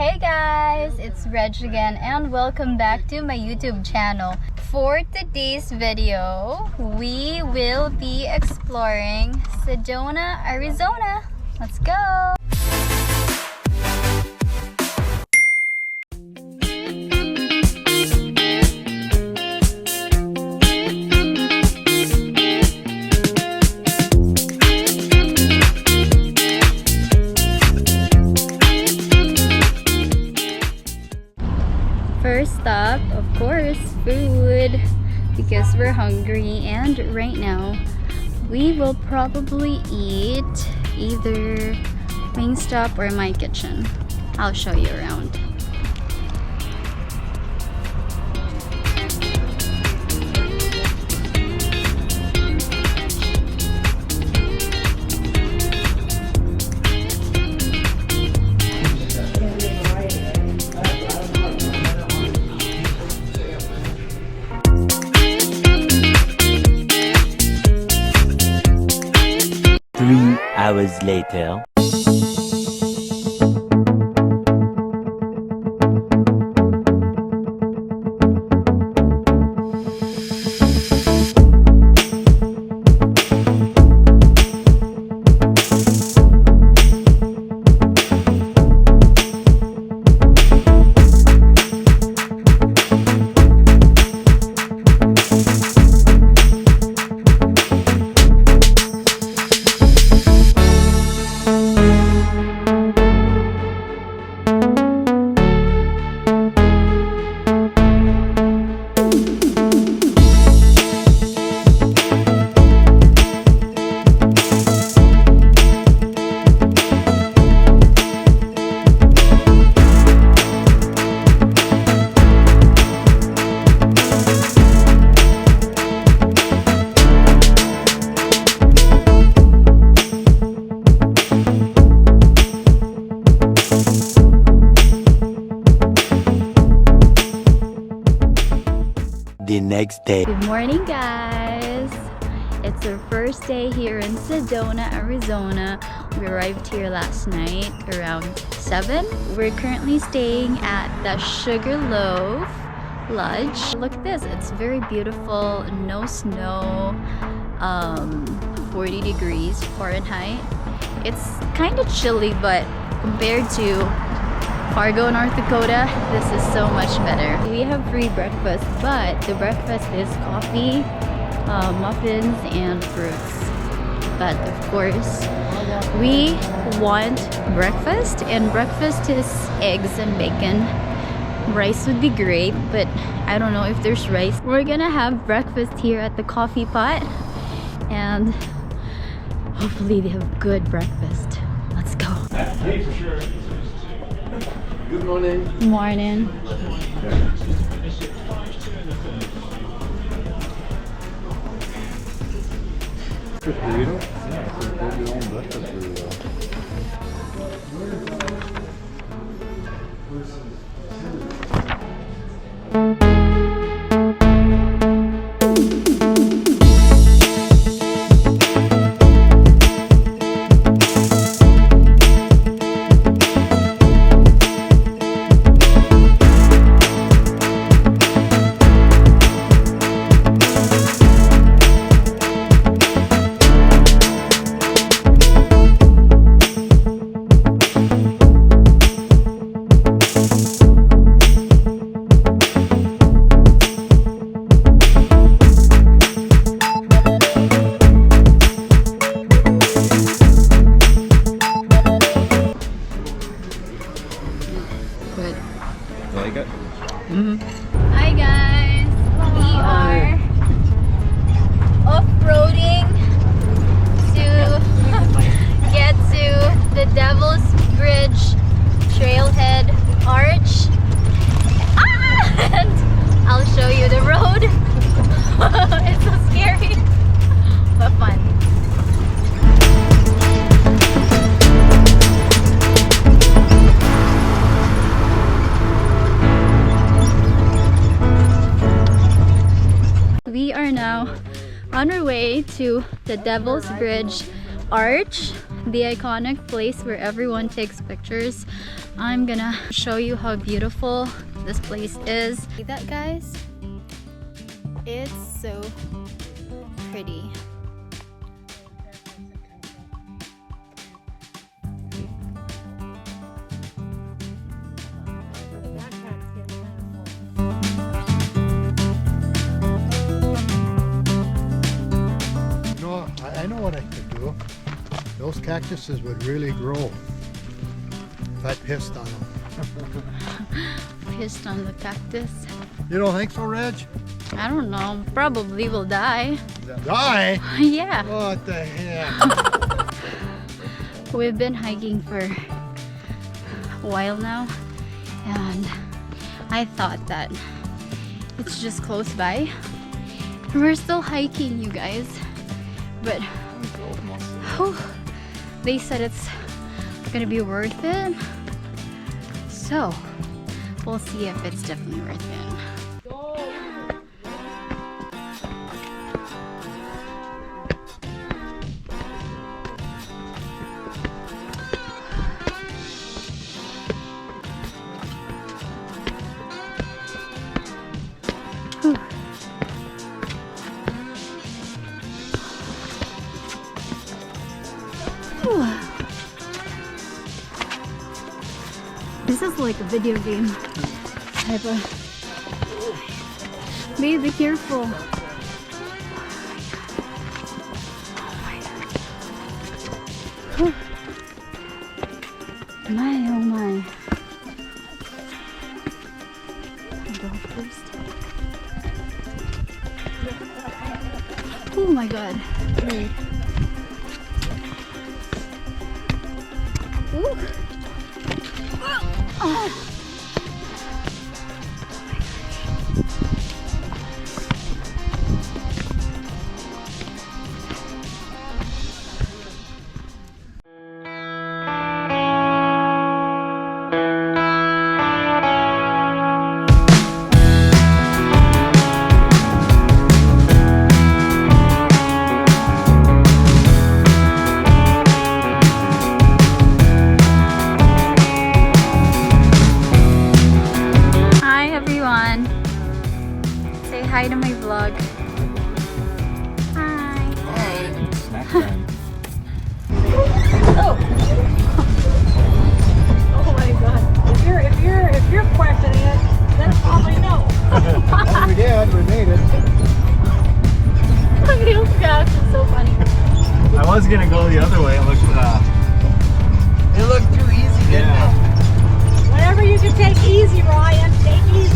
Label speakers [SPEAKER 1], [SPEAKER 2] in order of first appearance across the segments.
[SPEAKER 1] Hey guys, it's Reg again and welcome back to my YouTube channel. For today's video, we will be exploring Sedona, Arizona. Let's go! First stop, of course, food, because we're hungry, and right now we will probably eat either Wingstop or My Kitchen. I'll show you around.
[SPEAKER 2] Hours later. The next day.
[SPEAKER 1] Good morning, guys! It's our first day here in Sedona, Arizona. We arrived here last night around 7. We're currently staying at the Sugarloaf Lodge. Look at this, it's very beautiful, no snow, 40 degrees Fahrenheit. It's kind of chilly, but compared to Fuego, North Dakota, this is so much better. We have free breakfast, but the breakfast is coffee, muffins, and fruits. But of course, we want breakfast, and breakfast is eggs and bacon. Rice would be great, but I don't know if there's rice. We're gonna have breakfast here at the coffee pot, and hopefully they have good breakfast. Let's go.
[SPEAKER 3] Hey, for sure. Good morning.
[SPEAKER 1] Morning. Hi guys, we are off-roading to get to the Devil's Bridge Trailhead Arch, and I'll show you the road. It's so scary but fun. are now on our way to the Devil's Bridge Arch. the iconic place where everyone takes pictures. I'm gonna show you how beautiful this place is. See that, guys? It's so pretty.
[SPEAKER 4] I know what I could do. Those cactuses would really grow if I pissed on them.
[SPEAKER 1] Pissed on the cactus.
[SPEAKER 4] You don't think so, Reg?
[SPEAKER 1] I don't know. Probably will die.
[SPEAKER 4] Die?
[SPEAKER 1] Yeah.
[SPEAKER 4] What the heck?
[SPEAKER 1] We've been hiking for a while now, and I thought that it's just close by. We're still hiking, you guys, but they said it's gonna be worth it, so we'll see if it's definitely worth it. This is like a video game type of. Babe, be careful. Oh my, oh my. Go first. Oh my god. Wait. Ooh. Oh. Say hi to my vlog. Hi.
[SPEAKER 3] Snack time.
[SPEAKER 5] Oh my god. If you're questioning it, then probably no.
[SPEAKER 4] Well, we did. We made it.
[SPEAKER 1] Oh gosh, it's so funny.
[SPEAKER 3] I was gonna go the other way. It looked too easy, didn't it?
[SPEAKER 5] Whatever you can take easy, Ryan. Take easy.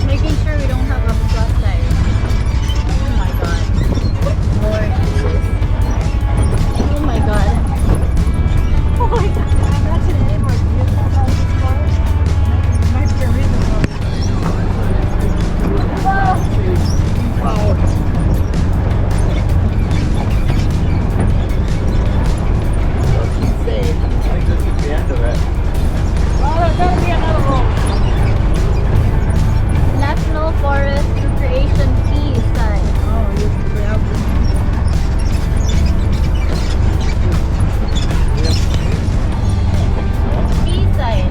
[SPEAKER 1] Making sure we don't have a flat tire. Oh my god. Lord Jesus. Oh my god.
[SPEAKER 5] Oh my god. That's an name of beautiful house car. My pyramid.
[SPEAKER 3] Wow. Insane. I think this is the end of it.
[SPEAKER 5] Well, there's gotta be another road.
[SPEAKER 1] National Forest Recreation Key sign.
[SPEAKER 5] Oh, you can grab them.
[SPEAKER 1] Key sign.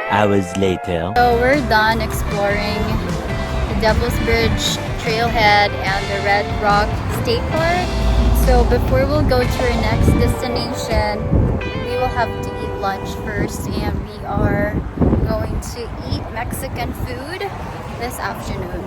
[SPEAKER 2] Hours later.
[SPEAKER 1] So we're done exploring the Devil's Bridge, Trailhead, and the Red Rock State Park. So before we'll go to our next destination, we will have to eat lunch first, and we are going to eat Mexican food this afternoon.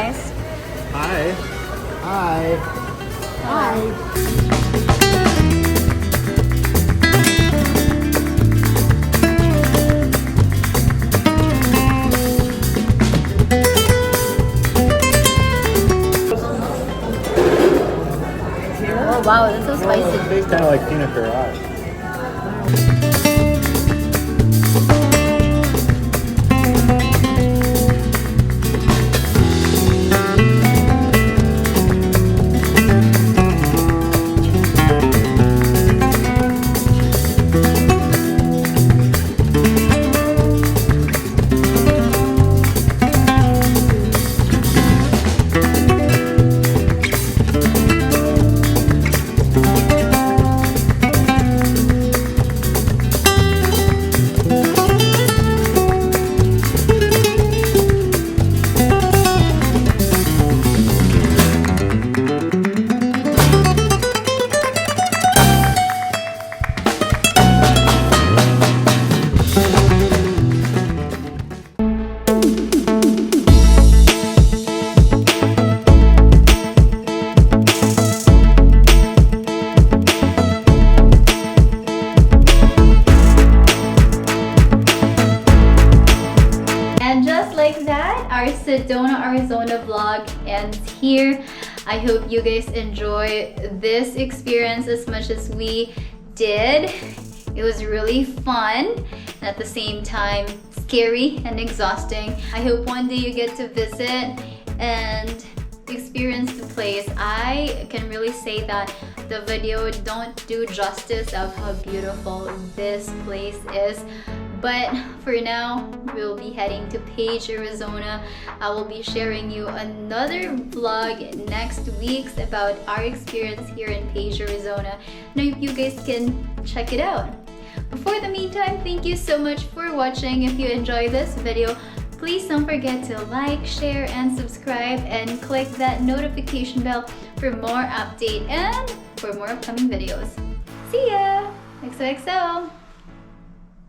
[SPEAKER 5] guys.
[SPEAKER 3] Hi.
[SPEAKER 4] Hi.
[SPEAKER 5] Hi.
[SPEAKER 1] Oh wow, that's so spicy.
[SPEAKER 3] It tastes kind of like pina colada.
[SPEAKER 1] And just like that, our Sedona, Arizona vlog ends here. I hope you guys enjoy this experience as much as we did. It was really fun and at the same time scary and exhausting. I hope one day you get to visit and experience the place. I can really say that the video don't do justice of how beautiful this place is. But for now, we'll be heading to Page, Arizona. I will be sharing you another vlog next week about our experience here in Page, Arizona. And I hope you guys can check it out. But for the meantime, thank you so much for watching. If you enjoyed this video, please don't forget to like, share, and subscribe, and click that notification bell for more update and for more upcoming videos. See ya! XOXO!